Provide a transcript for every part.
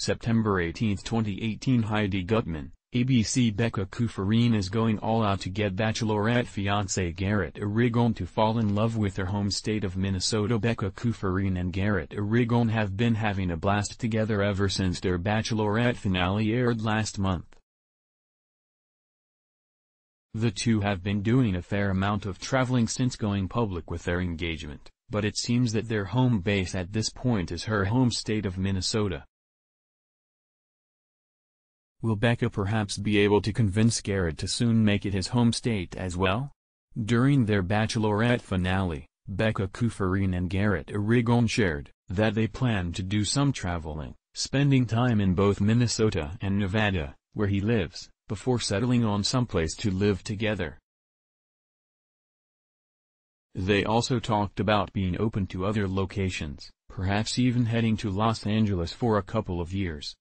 September 18, 2018. Heidi Gutman, ABC. Becca Kufrin is going all out to get Bachelorette fiancé Garrett Yrigoyen to fall in love with her home state of Minnesota. Becca Kufrin and Garrett Yrigoyen have been having a blast together ever since their Bachelorette finale aired last month. The two have been doing a fair amount of traveling since going public with their engagement, but it seems that their home base at this point is her home state of Minnesota. Will Becca perhaps be able to convince Garrett to soon make it his home state as well? During their Bachelorette finale, Becca Kufrin and Garrett Yrigoyen shared that they plan to do some traveling, spending time in both Minnesota and Nevada, where he lives, before settling on someplace to live together. They also talked about being open to other locations, perhaps even heading to Los Angeles for a couple of years.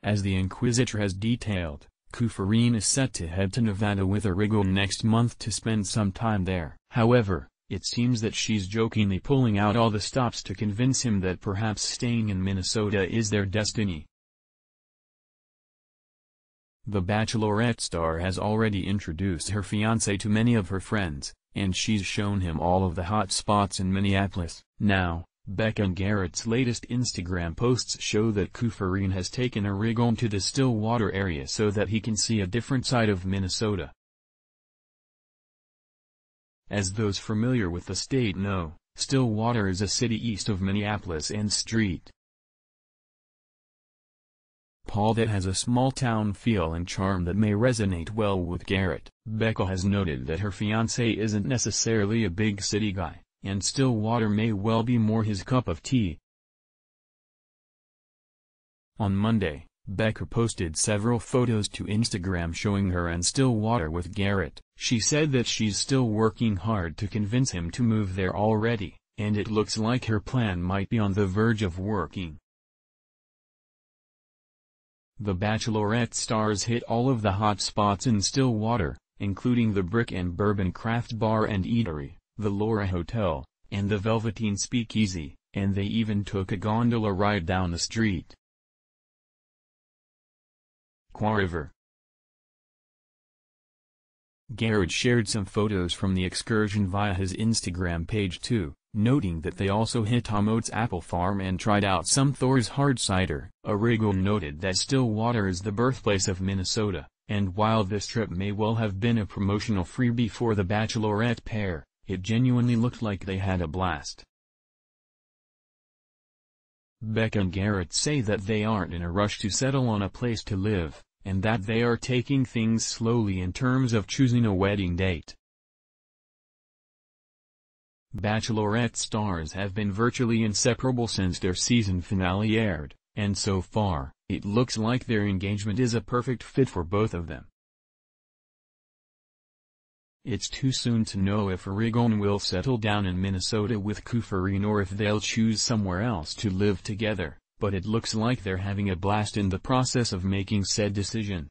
As the Inquisitor has detailed, Kufrin is set to head to Nevada with Yrigoyen next month to spend some time there. However, it seems that she's jokingly pulling out all the stops to convince him that perhaps staying in Minnesota is their destiny. The Bachelorette star has already introduced her fiancé to many of her friends, and she's shown him all of the hot spots in Minneapolis. Now, Becca and Garrett's latest Instagram posts show that Kufrin has taken Yrigoyen to the Stillwater area so that he can see a different side of Minnesota. As those familiar with the state know, Stillwater is a city east of Minneapolis and St. Paul that has a small-town feel and charm that may resonate well with Garrett. Becca has noted that her fiancé isn't necessarily a big city guy, and Stillwater may well be more his cup of tea. On Monday, Becca posted several photos to Instagram showing her in Stillwater with Garrett. She said that she's still working hard to convince him to move there already, and it looks like her plan might be on the verge of working. The Bachelorette stars hit all of the hot spots in Stillwater, including the Brick and Bourbon Craft Bar and Eatery, the Laura Hotel, and the Velveteen Speakeasy, and they even took a gondola ride down the street. River. Garrett shared some photos from the excursion via his Instagram page too, noting that they also hit Tom Oates' apple farm and tried out some Thor's hard cider. Yrigoyen noted that Stillwater is the birthplace of Minnesota, and while this trip may well have been a promotional freebie for the Bachelorette pair, it genuinely looked like they had a blast. Becca and Garrett say that they aren't in a rush to settle on a place to live, and that they are taking things slowly in terms of choosing a wedding date. Bachelorette stars have been virtually inseparable since their season finale aired, and so far, it looks like their engagement is a perfect fit for both of them. It's too soon to know if Yrigoyen will settle down in Minnesota with Kufrin or if they'll choose somewhere else to live together, but it looks like they're having a blast in the process of making said decision.